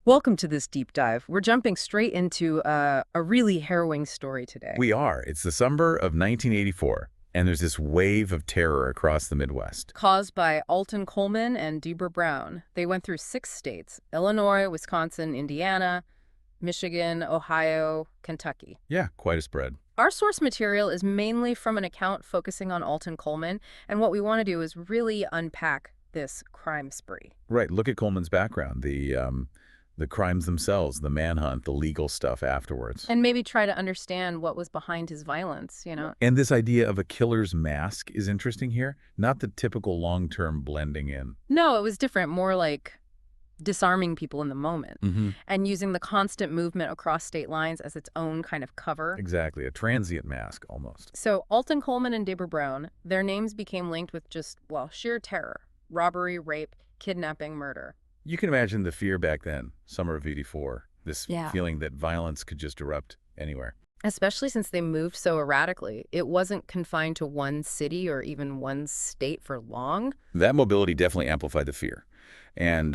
Welcome to this deep dive. We're jumping straight into a really harrowing story today. We are. It's the summer of 1984, and there's this wave of terror across the Midwest. Caused by Alton Coleman and Debra Brown. They went through 6 states: Illinois, Wisconsin, Indiana, Michigan, Ohio, Kentucky. Yeah, quite a spread. Our source material is mainly from an account focusing on Alton Coleman, and what we want to do is really unpack this crime spree. Right, look at Coleman's background, the crimes themselves, the manhunt, the legal stuff afterwards. And maybe try to understand what was behind his violence. And this idea of a killer's mask is interesting here, not the typical long-term blending in. No, it was different, more like disarming people in the moment Mm-hmm. and using the constant movement across state lines as its own kind of cover. Exactly, a transient mask almost. So Alton Coleman and Debra Brown, their names became linked with just, well, sheer terror: robbery, rape, kidnapping, murder. You can imagine the fear back then, summer of '84, this Yeah. feeling that violence could just erupt anywhere. Especially since they moved so erratically. It wasn't confined to one city or even one state for long. That mobility definitely amplified the fear and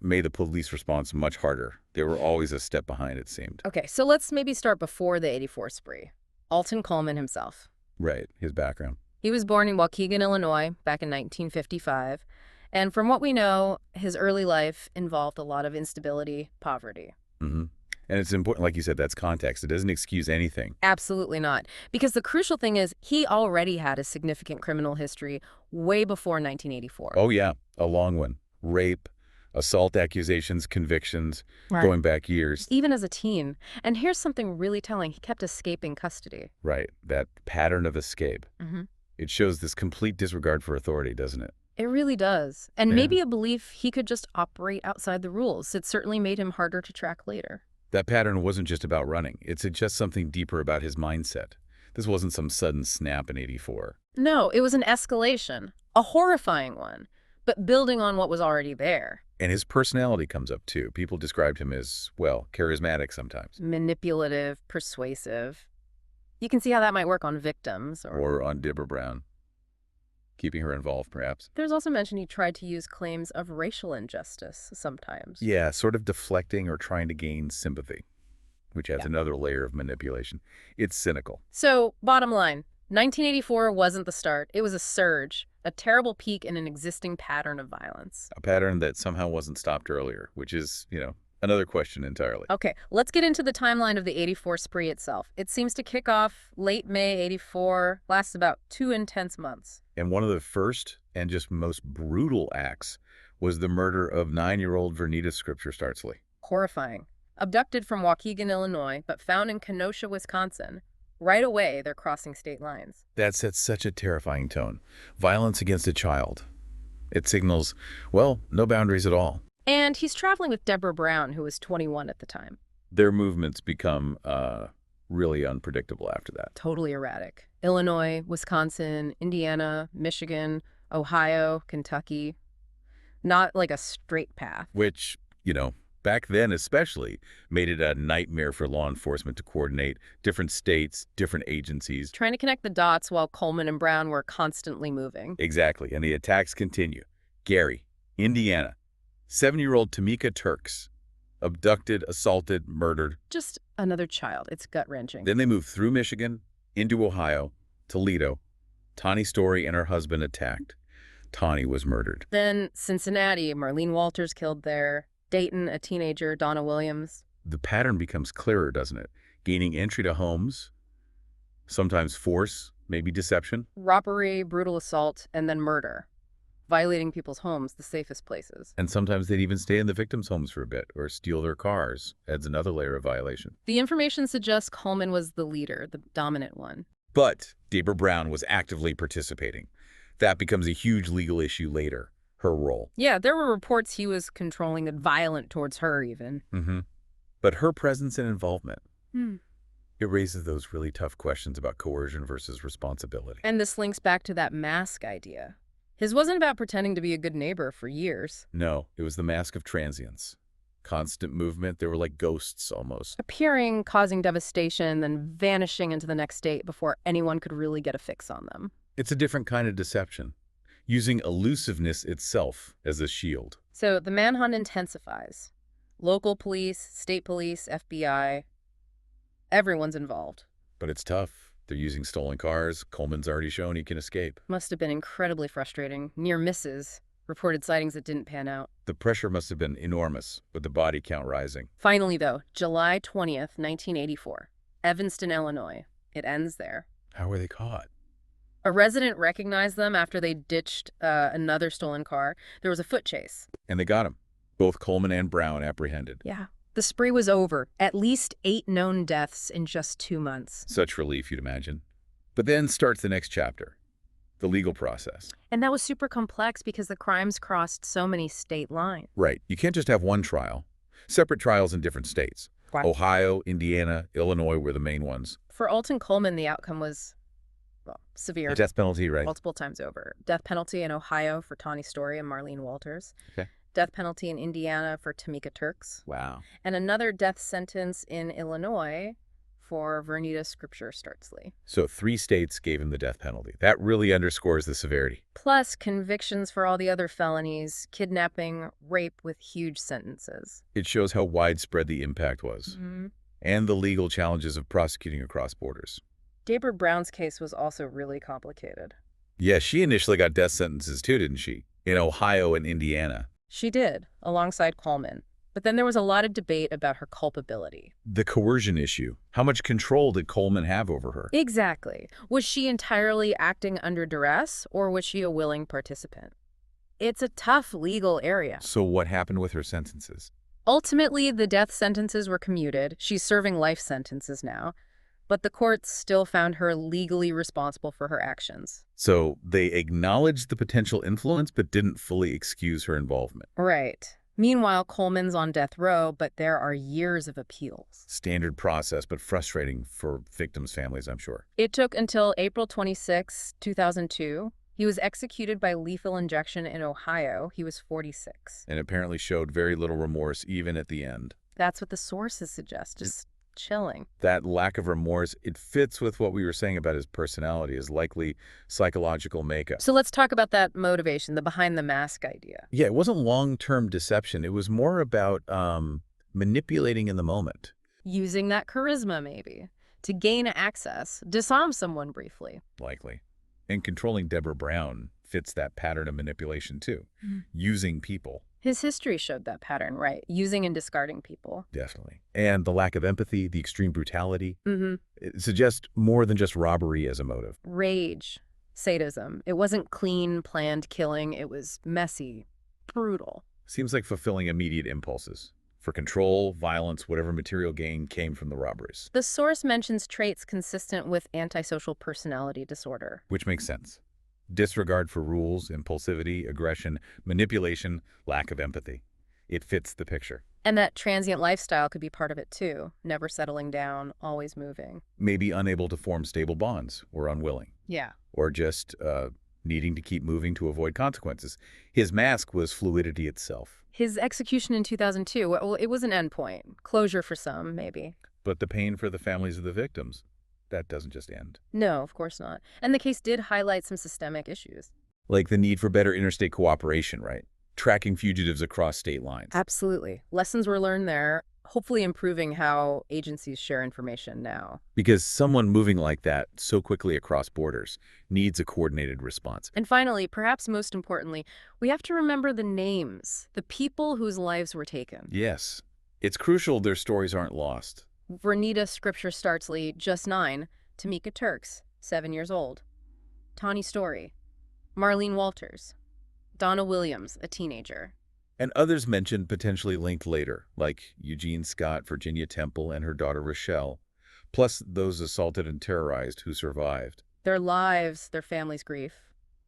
made the police response much harder. They were always a step behind, it seemed. Okay, so let's maybe start before the '84 spree. Alton Coleman himself. Right, his background. He was born in Waukegan, Illinois, back in 1955. And from what we know, his early life involved a lot of instability, poverty. Hmm. And it's important, like you said, that's context. It doesn't excuse anything. Absolutely not. Because the crucial thing is he already had a significant criminal history way before 1984. Oh, yeah, a long one. Rape, assault accusations, convictions, Right. going back years. Even as a teen. And here's something really telling. He kept escaping custody. Right, that pattern of escape. Mm-hmm. It shows this complete disregard for authority, doesn't it? It really does. And Yeah. maybe a belief he could just operate outside the rules. It certainly made him harder to track later. That pattern wasn't just about running. It suggests something deeper about his mindset. This wasn't some sudden snap in '84. No, it was an escalation, a horrifying one, but building on what was already there. And his personality comes up, too. People described him as, well, charismatic sometimes. Manipulative, persuasive. You can see how that might work on victims. Or on Debra Brown. Keeping her involved, perhaps. There's also mention he tried to use claims of racial injustice sometimes. Yeah, sort of deflecting or trying to gain sympathy, which adds another layer of manipulation. It's cynical. So, bottom line, 1984 wasn't the start. It was a surge, a terrible peak in an existing pattern of violence. A pattern that somehow wasn't stopped earlier, which is, another question entirely. Okay, let's get into the timeline of the '84 spree itself. It seems to kick off late May '84, lasts about 2 intense months. And one of the first and just most brutal acts was the murder of 9-year-old Vernita Scripture Startsley. Horrifying. Abducted from Waukegan, Illinois, but found in Kenosha, Wisconsin. Right away, they're crossing state lines. That sets such a terrifying tone. Violence against a child. It signals, well, no boundaries at all. And he's traveling with Debra Brown, who was 21 at the time. Their movements become really unpredictable after that. Totally erratic. Illinois, Wisconsin, Indiana, Michigan, Ohio, Kentucky. Not like a straight path. Which, back then especially, made it a nightmare for law enforcement to coordinate different states, different agencies. Trying to connect the dots while Coleman and Brown were constantly moving. Exactly, and the attacks continue. Gary, Indiana, 7-year-old Tamika Turks, abducted, assaulted, murdered. Just another child. It's gut-wrenching. Then they move through Michigan, into Ohio, Toledo. Tawny Story and her husband attacked. Tawny was murdered. Then Cincinnati, Marlene Walters killed there. Dayton, a teenager, Donna Williams. The pattern becomes clearer, doesn't it? Gaining entry to homes, sometimes force, maybe deception. Robbery, brutal assault, and then murder. Violating people's homes, the safest places. And sometimes they'd even stay in the victims' homes for a bit or steal their cars. Adds another layer of violation. The information suggests Coleman was the leader, the dominant one. But Debra Brown was actively participating. That becomes a huge legal issue later, her role. Yeah, there were reports he was controlling and violent towards her even. Mm-hmm. But her presence and involvement, Hmm. it raises those really tough questions about coercion versus responsibility. And this links back to that mask idea. His wasn't about pretending to be a good neighbor for years. No, it was the mask of transience. Constant movement, they were like ghosts almost. Appearing, causing devastation, then vanishing into the next state before anyone could really get a fix on them. It's a different kind of deception, using elusiveness itself as a shield. So the manhunt intensifies. Local police, state police, FBI, everyone's involved. But it's tough. They're using stolen cars. Coleman's already shown he can escape. Must have been incredibly frustrating. Near misses. Reported sightings that didn't pan out. The pressure must have been enormous, with the body count rising. Finally, though, July 20th, 1984. Evanston, Illinois. It ends there. How were they caught? A resident recognized them after they ditched another stolen car. There was a foot chase. And they got him. Both Coleman and Brown apprehended. Yeah. The spree was over. At least 8 known deaths in just 2 months. Such relief, you'd imagine. But then starts the next chapter, the legal process. And that was super complex because the crimes crossed so many state lines. Right. You can't just have one trial. Separate trials in different states. Wow. Ohio, Indiana, Illinois were the main ones. For Alton Coleman, the outcome was, well, severe. The death penalty, right? Multiple times over. Death penalty in Ohio for Tawny Story and Marlene Walters. Okay. Death penalty in Indiana for Tamika Turks. Wow. And another death sentence in Illinois for Vernita Scripture Startsley. So 3 states gave him the death penalty. That really underscores the severity. Plus convictions for all the other felonies, kidnapping, rape with huge sentences. It shows how widespread the impact was, and the legal challenges of prosecuting across borders. Debra Brown's case was also really complicated. Yeah, she initially got death sentences too, didn't she? In Ohio and Indiana. She did, alongside Coleman. But then there was a lot of debate about her culpability. The coercion issue. How much control did Coleman have over her? Exactly. Was she entirely acting under duress, or was she a willing participant? It's a tough legal area. So what happened with her sentences? Ultimately, the death sentences were commuted. She's serving life sentences now. But the courts still found her legally responsible for her actions. So they acknowledged the potential influence, but didn't fully excuse her involvement. Right. Meanwhile, Coleman's on death row, but there are years of appeals. Standard process, but frustrating for victims' families, I'm sure. It took until April 26, 2002. He was executed by lethal injection in Ohio. He was 46. And apparently showed very little remorse even at the end. That's what the sources suggest, just chilling. That lack of remorse, it fits with what we were saying about his personality, his likely psychological makeup. So let's talk about that motivation, the behind-the-mask idea. Yeah, it wasn't long-term deception. It was more about manipulating in the moment. Using that charisma, maybe, to gain access, disarm someone briefly. Likely. And controlling Debra Brown fits that pattern of manipulation, too. Using people. His history showed that pattern, right? Using and discarding people. Definitely. And the lack of empathy, the extreme brutality, it suggests more than just robbery as a motive. Rage, sadism. It wasn't clean, planned killing. It was messy, brutal. Seems like fulfilling immediate impulses. For control, violence, whatever material gain came from the robberies. The source mentions traits consistent with antisocial personality disorder. Which makes sense. Disregard for rules, impulsivity, aggression, manipulation, lack of empathy. It fits the picture. And that transient lifestyle could be part of it too. Never settling down, always moving. Maybe unable to form stable bonds, or unwilling. Yeah. Or just needing to keep moving to avoid consequences. His mask was fluidity itself. His execution in 2002, well, it was an endpoint. Closure for some, maybe. But the pain for the families of the victims, that doesn't just end. No, of course not. And the case did highlight some systemic issues. Like the need for better interstate cooperation, right? Tracking fugitives across state lines. Absolutely. Lessons were learned there, hopefully improving how agencies share information now. Because someone moving like that so quickly across borders needs a coordinated response. And finally, perhaps most importantly, we have to remember the names, the people whose lives were taken. Yes. It's crucial their stories aren't lost. Vernita Scripture Startsley, just 9. Tamika Turks, 7 years old. Tawny Story. Marlene Walters. Donna Williams, a teenager. And others mentioned potentially linked later, like Eugene Scott, Virginia Temple, and her daughter Rochelle, plus those assaulted and terrorized who survived. Their lives, their family's grief.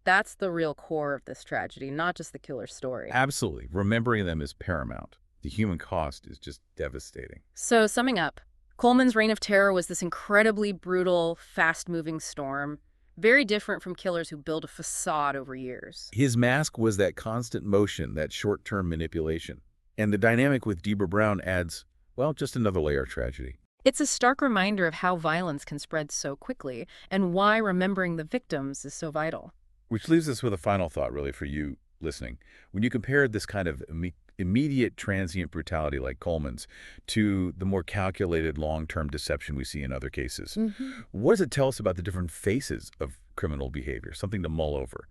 That's the real core of this tragedy, not just the killer's story. Absolutely. Remembering them is paramount. The human cost is just devastating. So, summing up, Coleman's reign of terror was this incredibly brutal, fast-moving storm, very different from killers who build a facade over years. His mask was that constant motion, that short-term manipulation. And the dynamic with Debra Brown adds, well, just another layer of tragedy. It's a stark reminder of how violence can spread so quickly and why remembering the victims is so vital. Which leaves us with a final thought, really, for you listening. When you compare this kind of immediate transient brutality like Coleman's to the more calculated long-term deception we see in other cases. Hmm. What does it tell us about the different faces of criminal behavior? Something to mull over.